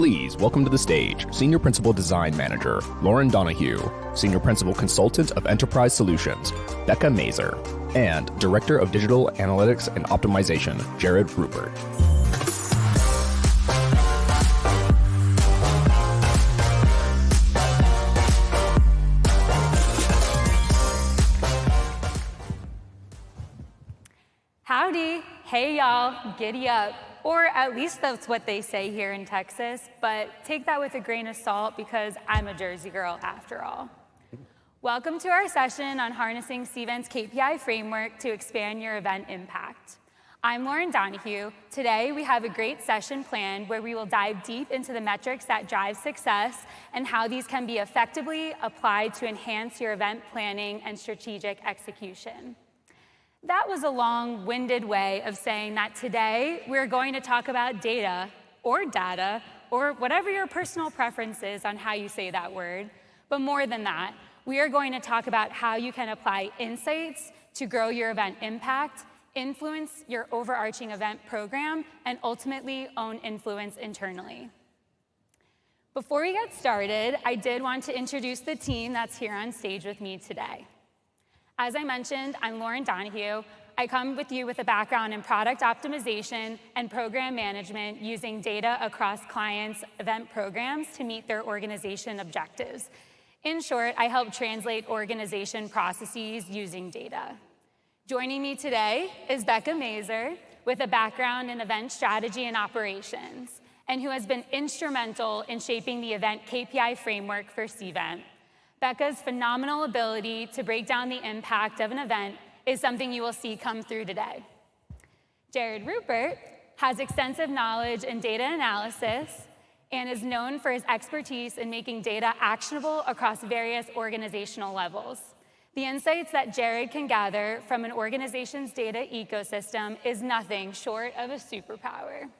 Please welcome to the stage Senior Principal Design Manager, Lauren Donaghue, Senior Principal Consultant of Enterprise Solutions, Becca Mazur, and Director of Digital Analytics and Optimization, Jared Ruppert. Howdy, hey y'all, giddy up. Or at least that's what they say here in Texas, but take that with a grain of salt because I'm a Jersey girl after all. Welcome to our session on harnessing Cvent's KPI framework to expand your event impact. I'm Lauren Donaghue. Today we have a great session planned where we will dive deep into the metrics that drive success and how these can be effectively applied to enhance your event planning and strategic execution. That was a long-winded way of saying that today we're going to talk about data, or whatever your personal preference is on how you say that word. But more than that, we are going to talk about how you can apply insights to grow your event impact, influence your overarching event program, and ultimately own influence internally. Before we get started, I did want to introduce the team that's here on stage with me today. As I mentioned, I'm Lauren Donaghue. I come with you with a background in product optimization and program management using data across clients' event programs to meet their organization objectives. In short, I help translate organization processes using data. Joining me today is Becca Mazur with a background in event strategy and operations, and who has been instrumental in shaping the event KPI framework for Cvent. Becca's phenomenal ability to break down the impact of an event is something you will see come through today. Jared Ruppert has extensive knowledge in data analysis and is known for his expertise in making data actionable across various organizational levels. The insights that Jared can gather from an organization's data ecosystem is nothing short of a superpower.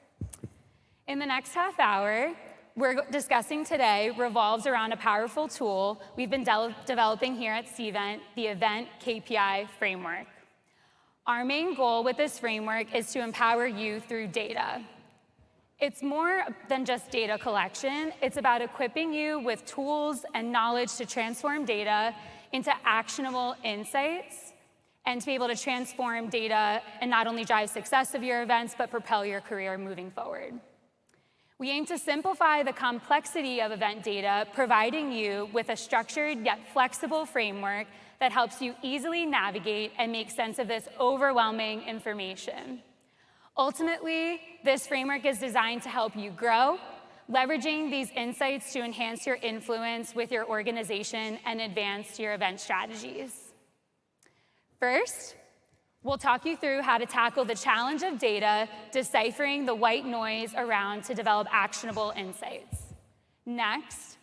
In the next half hour, we're discussing today revolves around a powerful tool we've been developing here at Cvent, the Event KPI framework. Our main goal with this framework is to empower you through data. It's more than just data collection. It's about equipping you with tools and knowledge to transform data into actionable insights and to be able to transform data and not only drive success of your events, but propel your career moving forward. We aim to simplify the complexity of event data, providing you with a structured yet flexible framework that helps you easily navigate and make sense of this overwhelming information. Ultimately, this framework is designed to help you grow, leveraging these insights to enhance your influence with your organization and advance your event strategies. First, we'll talk you through how to tackle the challenge of data, deciphering the white noise around to develop actionable insights. Next,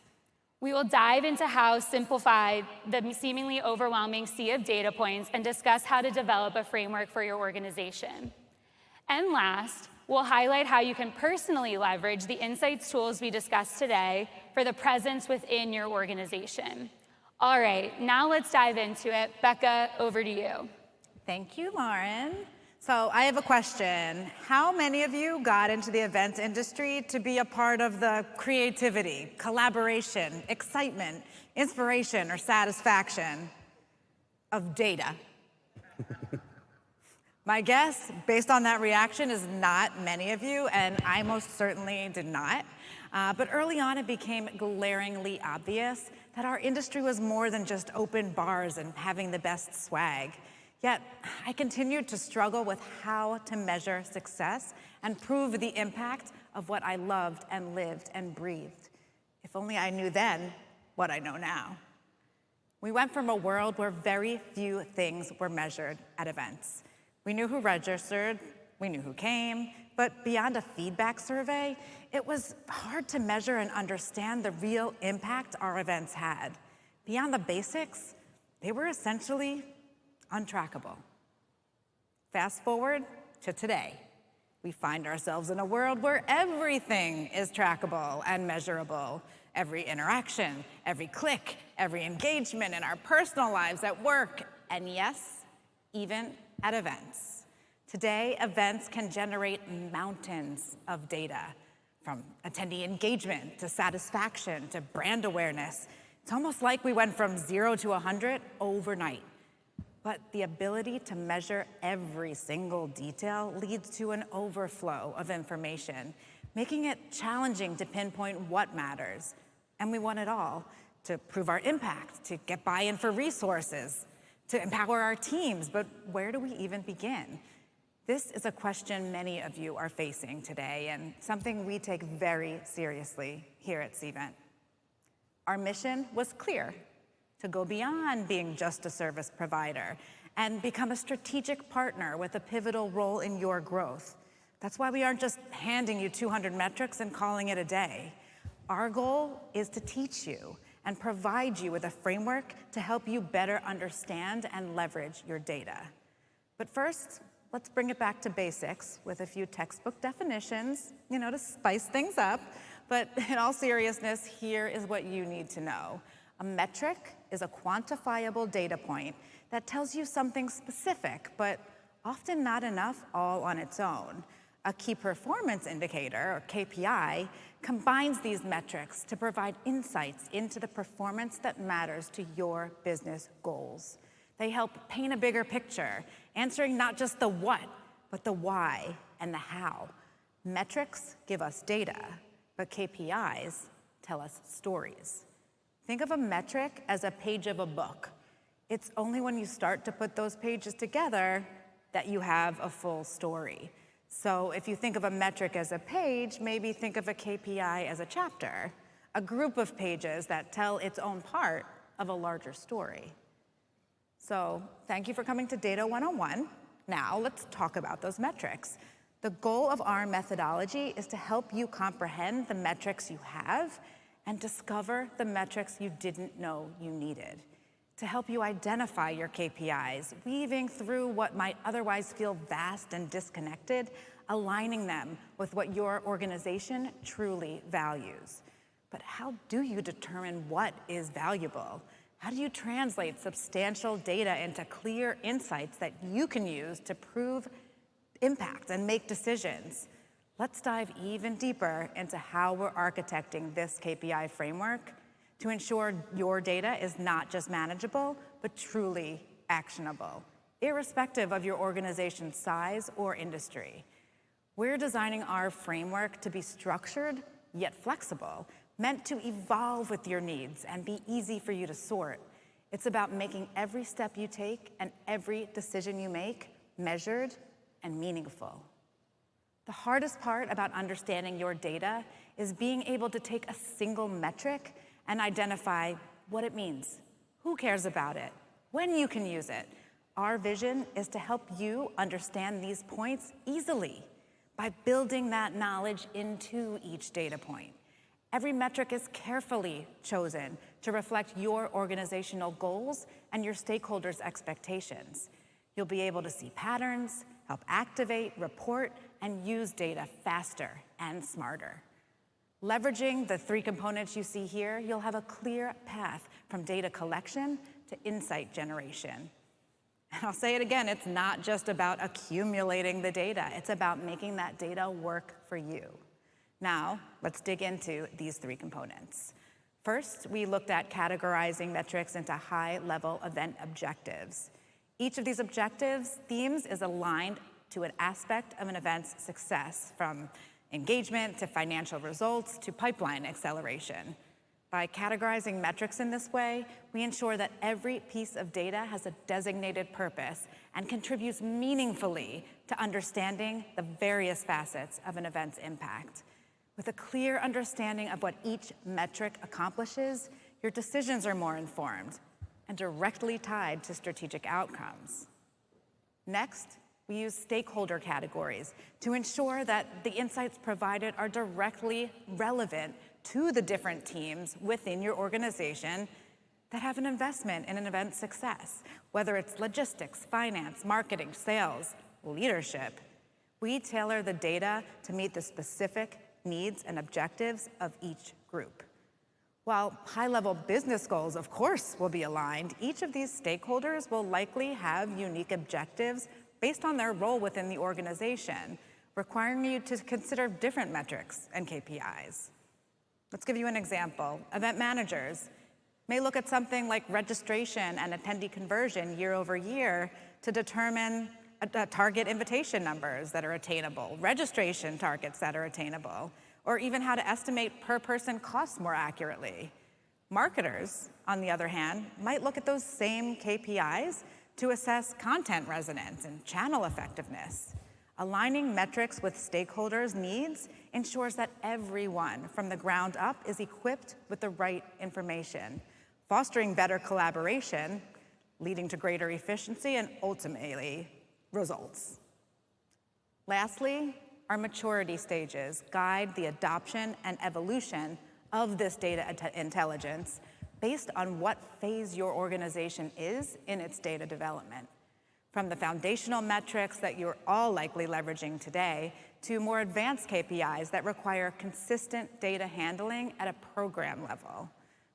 we will dive into how to simplify the seemingly overwhelming sea of data points and discuss how to develop a framework for your organization. And last, we'll highlight how you can personally leverage the insights tools we discussed today for the presence within your organization. All right, now let's dive into it. Becca, over to you. Thank you, Lauren. So I have a question. How many of you got into the event industry to be a part of the creativity, collaboration, excitement, inspiration, or satisfaction of data? My guess, based on that reaction, is not many of you, and I most certainly did not. But early on, it became glaringly obvious that our industry was more than just open bars and having the best swag. Yet, I continued to struggle with how to measure success and prove the impact of what I loved and lived and breathed. If only I knew then what I know now. We went from a world where very few things were measured at events. We knew who registered, we knew who came, but beyond a feedback survey, it was hard to measure and understand the real impact our events had. Beyond the basics, they were essentially untrackable. Fast forward to today. We find ourselves in a world where everything is trackable and measurable. Every interaction, every click, every engagement in our personal lives, at work, and yes, even at events. Today, events can generate mountains of data, From attendee engagement to satisfaction to brand awareness. It's almost like we went from 0 to 100 overnight. But the ability to measure every single detail leads to an overflow of information, making it challenging to pinpoint what matters. And we want it all: to prove our impact, to get buy-in for resources, to empower our teams. But where do we even begin? This is a question many of you are facing today, and something we take very seriously here at Cvent. Our mission was clear: to go beyond being just a service provider and become a strategic partner with a pivotal role in your growth. That's why we aren't just handing you 200 metrics and calling it a day. Our goal is to teach you and provide you with a framework to help you better understand and leverage your data. But first, let's bring it back to basics with a few textbook definitions, to spice things up. But in all seriousness, here is what you need to know. A metric is a quantifiable data point that tells you something specific, but often not enough all on its own. A key performance indicator, or KPI, combines these metrics to provide insights into the performance that matters to your business goals. They help paint a bigger picture, answering not just the what, but the why and the how. Metrics give us data, but KPIs tell us stories. Think of a metric as a page of a book. It's only when you start to put those pages together that you have a full story. So if you think of a metric as a page, maybe think of a KPI as a chapter, a group of pages that tell its own part of a larger story. So thank you for coming to Data 101. Now let's talk about those metrics. The goal of our methodology is to help you comprehend the metrics you have and discover the metrics you didn't know you needed, to help you identify your KPIs, weaving through what might otherwise feel vast and disconnected, aligning them with what your organization truly values. But how do you determine what is valuable? How do you translate substantial data into clear insights that you can use to prove impact and make decisions? Let's dive even deeper into how we're architecting this KPI framework to ensure your data is not just manageable, but truly actionable, irrespective of your organization's size or industry. We're designing our framework to be structured, yet flexible, meant to evolve with your needs and be easy for you to sort. It's about making every step you take and every decision you make measured and meaningful. The hardest part about understanding your data is being able to take a single metric and identify what it means, who cares about it, when you can use it. Our vision is to help you understand these points easily by building that knowledge into each data point. Every metric is carefully chosen to reflect your organizational goals and your stakeholders' expectations. You'll be able to see patterns, help activate, report, and use data faster and smarter. Leveraging the 3 components you see here, you'll have a clear path from data collection to insight generation. And I'll say it again, it's not just about accumulating the data, it's about making that data work for you. Now, let's dig into these 3 components. First, we looked at categorizing metrics into high-level event objectives. Each of these objectives, themes, is aligned to an aspect of an event's success, from engagement to financial results to pipeline acceleration. By categorizing metrics in this way, we ensure that every piece of data has a designated purpose and contributes meaningfully to understanding the various facets of an event's impact. With a clear understanding of what each metric accomplishes, your decisions are more informed and directly tied to strategic outcomes. Next, we use stakeholder categories to ensure that the insights provided are directly relevant to the different teams within your organization that have an investment in an event's success, whether it's logistics, finance, marketing, sales, leadership. We tailor the data to meet the specific needs and objectives of each group. While high-level business goals, of course, will be aligned, each of these stakeholders will likely have unique objectives based on their role within the organization. requiring you to consider different metrics and KPIs. Let's give you an example. Event managers may look at something like registration and attendee conversion year over year to determine target invitation numbers that are attainable, registration targets that are attainable, or even how to estimate per person costs more accurately. Marketers, on the other hand, might look at those same KPIs to assess content resonance and channel effectiveness. Aligning metrics with stakeholders' needs ensures that everyone from the ground up is equipped with the right information, fostering better collaboration, leading to greater efficiency and ultimately results. Lastly, our maturity stages guide the adoption and evolution of this data intelligence based on what phase your organization is in its data development. From the foundational metrics that you're all likely leveraging today to more advanced KPIs that require consistent data handling at a program level.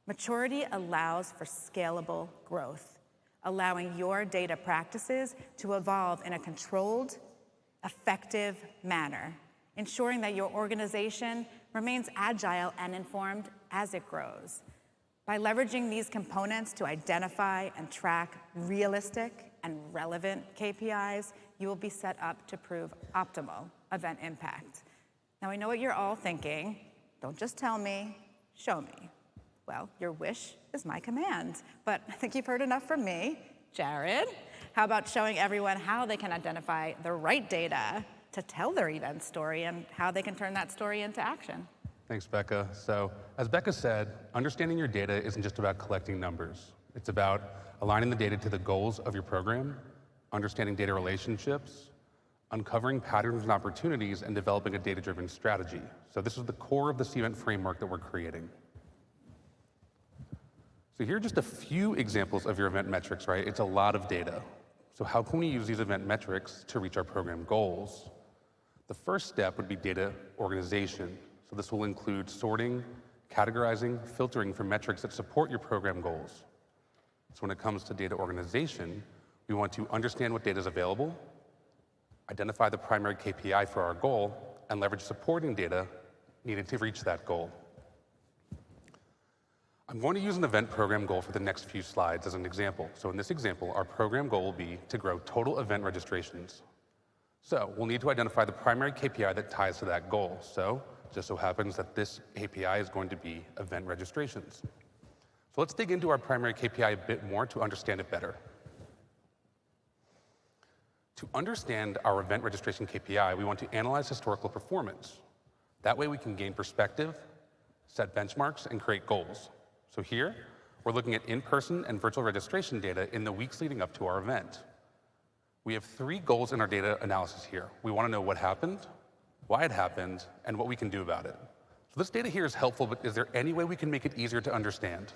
Maturity allows for scalable growth, allowing your data practices to evolve in a controlled, effective manner, ensuring that your organization remains agile and informed as it grows. By leveraging these components to identify and track realistic and relevant KPIs, you will be set up to prove optimal event impact. Now, I know what you're all thinking. Don't just tell me, show me. Well, your wish is my command, but I think you've heard enough from me. Jared, how about showing everyone how they can identify the right data to tell their event story and how they can turn that story into action? Thanks, Becca. So, as Becca said, understanding your data isn't just about collecting numbers. It's about aligning the data to the goals of your program, understanding data relationships, uncovering patterns and opportunities, and developing a data-driven strategy. So this is the core of the Cvent framework that we're creating. So here are just a few examples of your event metrics, right? It's a lot of data. So how can we use these event metrics to reach our program goals? The first step would be data organization. So this will include sorting, categorizing, filtering for metrics that support your program goals. So when it comes to data organization, we want to understand what data is available, identify the primary KPI for our goal, and leverage supporting data needed to reach that goal. I'm going to use an event program goal for the next few slides as an example. So in this example, our program goal will be to grow total event registrations. So we'll need to identify the primary KPI that ties to that goal. So it just so happens that this KPI is going to be event registrations. So let's dig into our primary KPI a bit more to understand it better. To understand our event registration KPI, we want to analyze historical performance. That way we can gain perspective, set benchmarks, and create goals. So here, we're looking at in-person and virtual registration data in the weeks leading up to our event. We have 3 goals in our data analysis here. We want to know what happened, why it happened, and what we can do about it. So this data here is helpful, but is there any way we can make it easier to understand?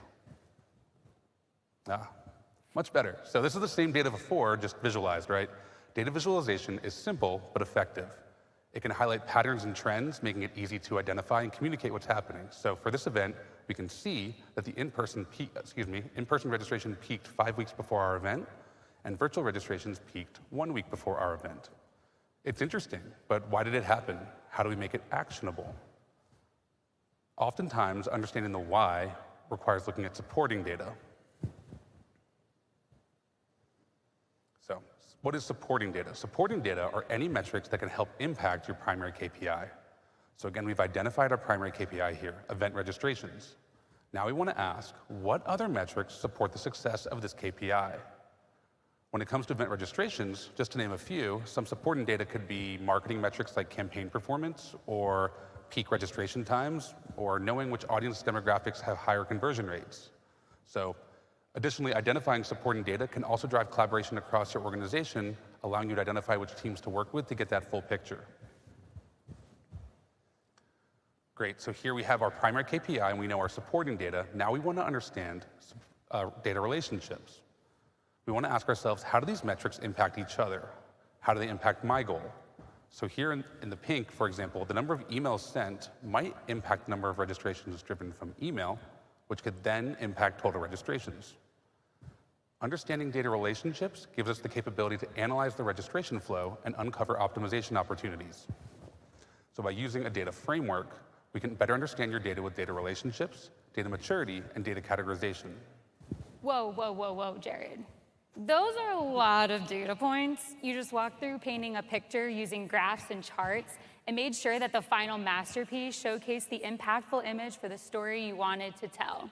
Much better. So this is the same data before, just visualized, right? Data visualization is simple, but effective. It can highlight patterns and trends, making it easy to identify and communicate what's happening. So for this event, we can see that the in-person registration peaked 5 weeks before our event, and virtual registrations peaked 1 week before our event. It's interesting, but why did it happen? How do we make it actionable? Oftentimes, understanding the why requires looking at supporting data. So, what is supporting data? Supporting data are any metrics that can help impact your primary KPI. So again, we've identified our primary KPI here, event registrations. Now we want to ask, what other metrics support the success of this KPI? When it comes to event registrations, just to name a few, some supporting data could be marketing metrics like campaign performance, or peak registration times, or knowing which audience demographics have higher conversion rates. So additionally, identifying supporting data can also drive collaboration across your organization, allowing you to identify which teams to work with to get that full picture. Great, so here we have our primary KPI and we know our supporting data. Now we want to understand data relationships. We want to ask ourselves, how do these metrics impact each other? How do they impact my goal? So here in the pink, for example, the number of emails sent might impact the number of registrations driven from email, which could then impact total registrations. Understanding data relationships gives us the capability to analyze the registration flow and uncover optimization opportunities. So by using a data framework, we can better understand your data with data relationships, data maturity, and data categorization. Whoa, whoa, whoa, whoa, Jared. Those are a lot of data points. You just walked through painting a picture using graphs and charts and made sure that the final masterpiece showcased the impactful image for the story you wanted to tell.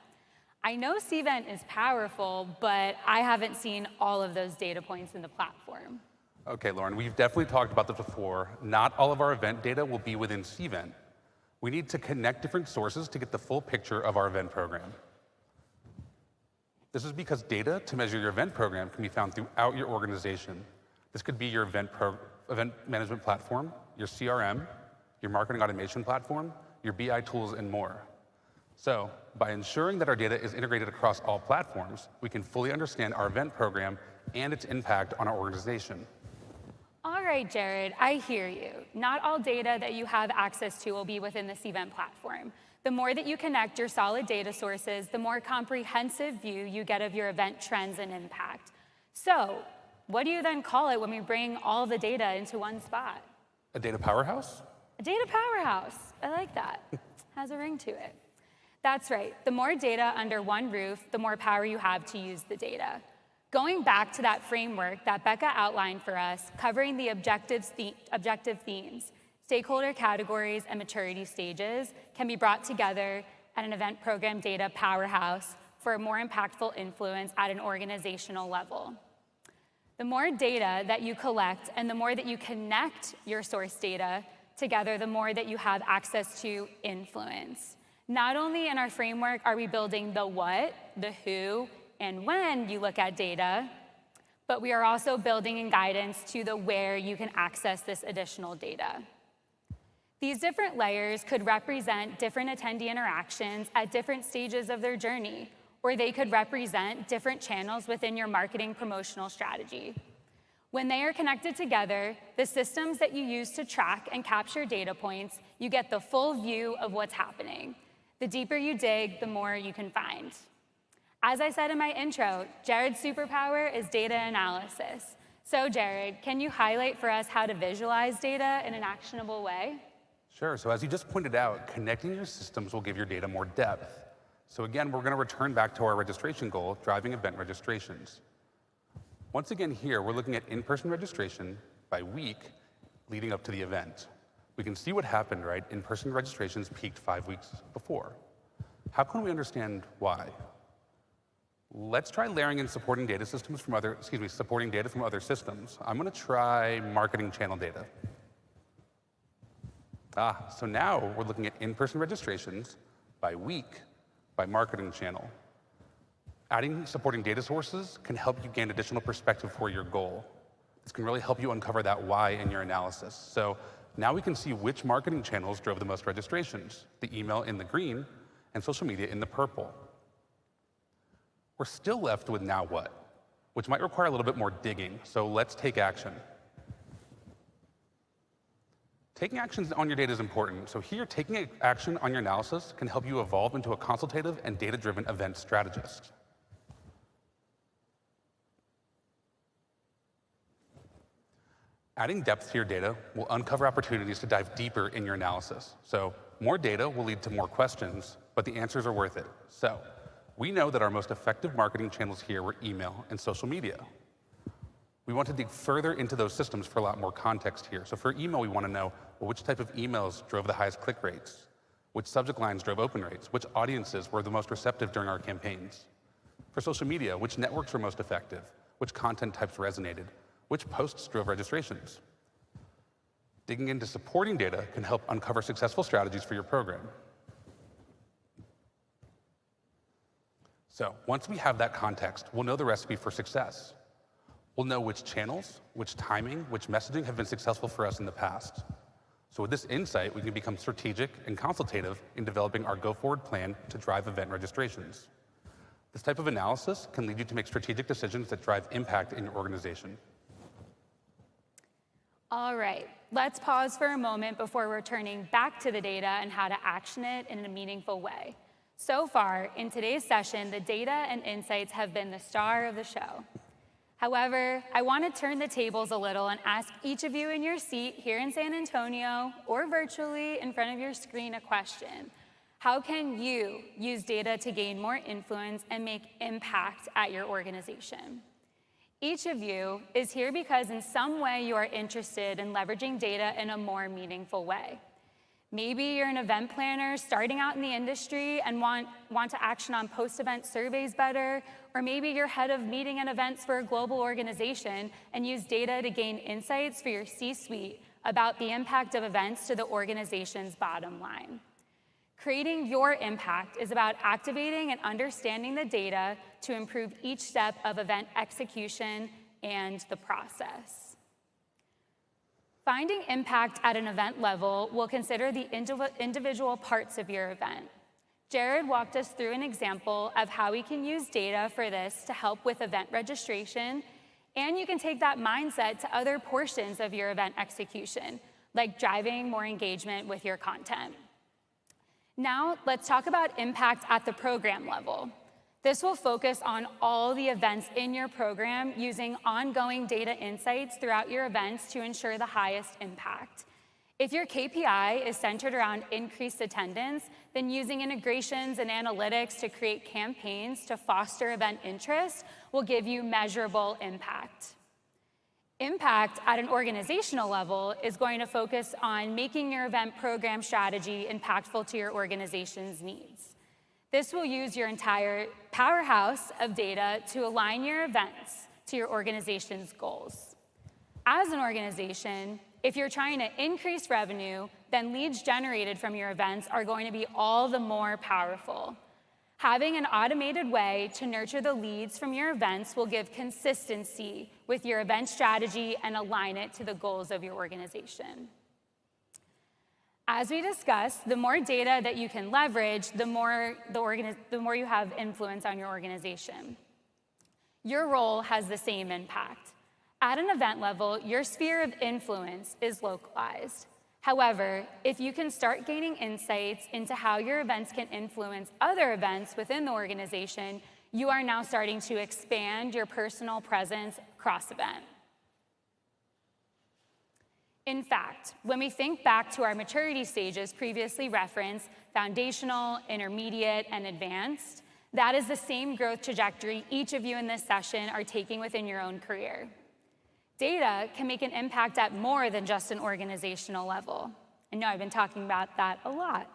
I know Cvent is powerful, but I haven't seen all of those data points in the platform. Okay, Lauren, we've definitely talked about this before. Not all of our event data will be within Cvent. We need to connect different sources to get the full picture of our event program. This is because data to measure your event program can be found throughout your organization. This could be your event management platform, your CRM, your marketing automation platform, your BI tools, and more. So by ensuring that our data is integrated across all platforms, we can fully understand our event program and its impact on our organization. All right, Jared, I hear you. Not all data that you have access to will be within the Cvent platform. The more that you connect your solid data sources, the more comprehensive view you get of your event trends and impact. So what do you then call it when we bring all the data into one spot? A data powerhouse? A data powerhouse. I like that. Has a ring to it. That's right. The more data under one roof, the more power you have to use the data. Going back to that framework that Becca outlined for us, covering the objective themes, stakeholder categories, and maturity stages can be brought together at an event program data powerhouse for a more impactful influence at an organizational level. The more data that you collect and the more that you connect your source data together, the more that you have access to influence. Not only in our framework are we building the what, the who, and when you look at data, but we are also building in guidance to the where you can access this additional data. These different layers could represent different attendee interactions at different stages of their journey, or they could represent different channels within your marketing promotional strategy. When they are connected together, the systems that you use to track and capture data points, you get the full view of what's happening. The deeper you dig, the more you can find. As I said in my intro, Jared's superpower is data analysis. So Jared, can you highlight for us how to visualize data in an actionable way? Sure, so as you just pointed out, connecting your systems will give your data more depth. So again, we're gonna return back to our registration goal, driving event registrations. Once again here, we're looking at in-person registration by week leading up to the event. We can see what happened, right? In-person registrations peaked 5 weeks before. How can we understand why? Let's try layering in supporting data systems from supporting data from other systems. I'm gonna try marketing channel data. So now we're looking at in-person registrations by week by marketing channel. Adding supporting data sources can help you gain additional perspective for your goal. This can really help you uncover that why in your analysis. So now we can see which marketing channels drove the most registrations, the email in the green and social media in the purple. We're still left with now what, which might require a little bit more digging, so let's take action. Taking actions on your data is important. So here, taking action on your analysis can help you evolve into a consultative and data-driven event strategist. Adding depth to your data will uncover opportunities to dive deeper in your analysis. So more data will lead to more questions, but the answers are worth it. So we know that our most effective marketing channels here were email and social media. We want to dig further into those systems for a lot more context here. So for email, we want to know, well, which type of emails drove the highest click rates? Which subject lines drove open rates? Which audiences were the most receptive during our campaigns? For social media, which networks were most effective? Which content types resonated? Which posts drove registrations? Digging into supporting data can help uncover successful strategies for your program. So once we have that context, we'll know the recipe for success. We'll know which channels, which timing, which messaging have been successful for us in the past. So with this insight, we can become strategic and consultative in developing our go-forward plan to drive event registrations. This type of analysis can lead you to make strategic decisions that drive impact in your organization. All right, let's pause for a moment before returning back to the data and how to action it in a meaningful way. So far, in today's session, the data and insights have been the star of the show. However, I want to turn the tables a little and ask each of you in your seat here in San Antonio or virtually in front of your screen a question. How can you use data to gain more influence and make impact at your organization? Each of you is here because in some way you are interested in leveraging data in a more meaningful way. Maybe you're an event planner starting out in the industry and want to action on post-event surveys better, or maybe you're head of meeting and events for a global organization and use data to gain insights for your C-suite about the impact of events to the organization's bottom line. Creating your impact is about activating and understanding the data to improve each step of event execution and the process. Finding impact at an event level will consider the individual parts of your event. Jared walked us through an example of how we can use data for this to help with event registration, and you can take that mindset to other portions of your event execution, like driving more engagement with your content. Now, let's talk about impact at the program level. This will focus on all the events in your program using ongoing data insights throughout your events to ensure the highest impact. If your KPI is centered around increased attendance, then using integrations and analytics to create campaigns to foster event interest will give you measurable impact. Impact at an organizational level is going to focus on making your event program strategy impactful to your organization's needs. This will use your entire powerhouse of data to align your events to your organization's goals. As an organization, if you're trying to increase revenue, then leads generated from your events are going to be all the more powerful. Having an automated way to nurture the leads from your events will give consistency with your event strategy and align it to the goals of your organization. As we discussed, the more data that you can leverage, the more you have influence on your organization. Your role has the same impact. At an event level, your sphere of influence is localized. However, if you can start gaining insights into how your events can influence other events within the organization, you are now starting to expand your personal presence cross-event. In fact, when we think back to our maturity stages previously referenced, foundational, intermediate, and advanced, that is the same growth trajectory each of you in this session are taking within your own career. Data can make an impact at more than just an organizational level. I know I've been talking about that a lot.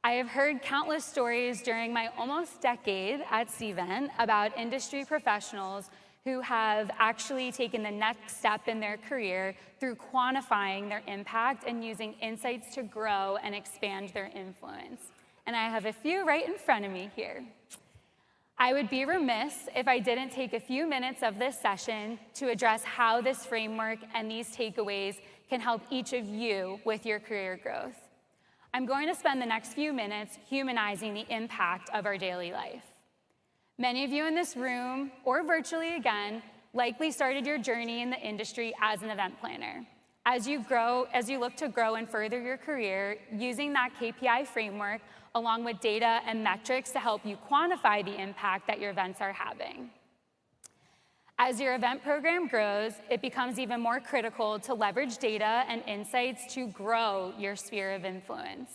I have heard countless stories during my almost decade at Cvent about industry professionals who have actually taken the next step in their career through quantifying their impact and using insights to grow and expand their influence. And I have a few right in front of me here. I would be remiss if I didn't take a few minutes of this session to address how this framework and these takeaways can help each of you with your career growth. I'm going to spend the next few minutes humanizing the impact of our daily life. Many of you in this room, or virtually again, likely started your journey in the industry as an event planner. As you look to grow and further your career, using that KPI framework along with data and metrics to help you quantify the impact that your events are having. As your event program grows, it becomes even more critical to leverage data and insights to grow your sphere of influence.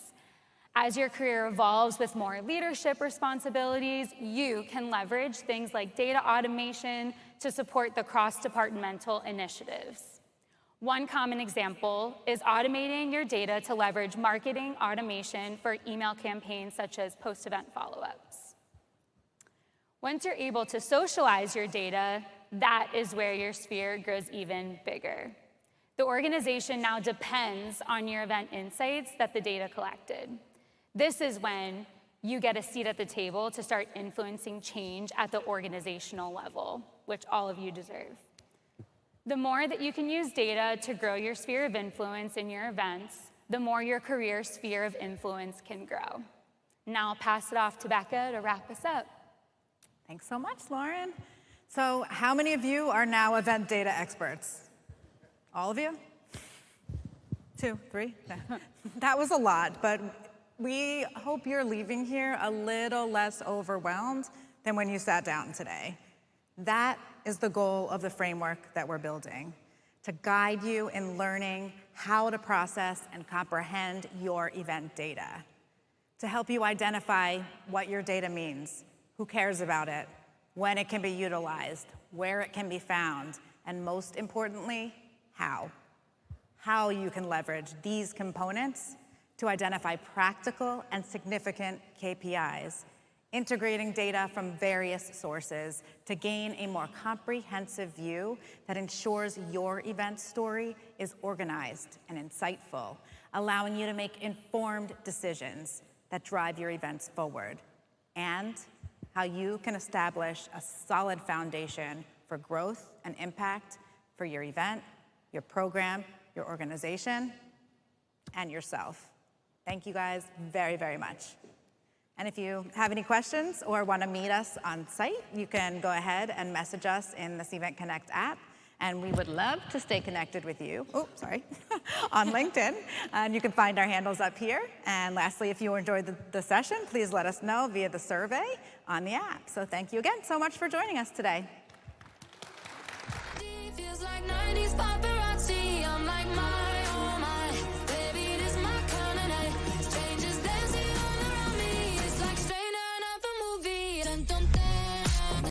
As your career evolves with more leadership responsibilities, you can leverage things like data automation to support the cross-departmental initiatives. One common example is automating your data to leverage marketing automation for email campaigns such as post-event follow-ups. Once you're able to socialize your data, that is where your sphere grows even bigger. The organization now depends on your event insights that the data collected. This is when you get a seat at the table to start influencing change at the organizational level, which all of you deserve. The more that you can use data to grow your sphere of influence in your events, the more your career sphere of influence can grow. Now I'll pass it off to Becca to wrap us up. Thanks so much, Lauren. So how many of you are now event data experts? All of you? 2, 3? That was a lot, but we hope you're leaving here a little less overwhelmed than when you sat down today. That is the goal of the framework that we're building, to guide you in learning how to process and comprehend your event data, to help you identify what your data means, who cares about it, when it can be utilized, where it can be found, and most importantly, how you can leverage these components to identify practical and significant KPIs, integrating data from various sources to gain a more comprehensive view that ensures your event story is organized and insightful, allowing you to make informed decisions that drive your events forward, and how you can establish a solid foundation for growth and impact for your event, your program, your organization, and yourself. Thank you guys very, very much. And if you have any questions or want to meet us on site, you can go ahead and message us in the Cvent Connect app, and we would love to stay connected with you, on LinkedIn. And you can find our handles up here. And lastly, if you enjoyed the session, please let us know via the survey on the app. So thank you again so much for joining us today.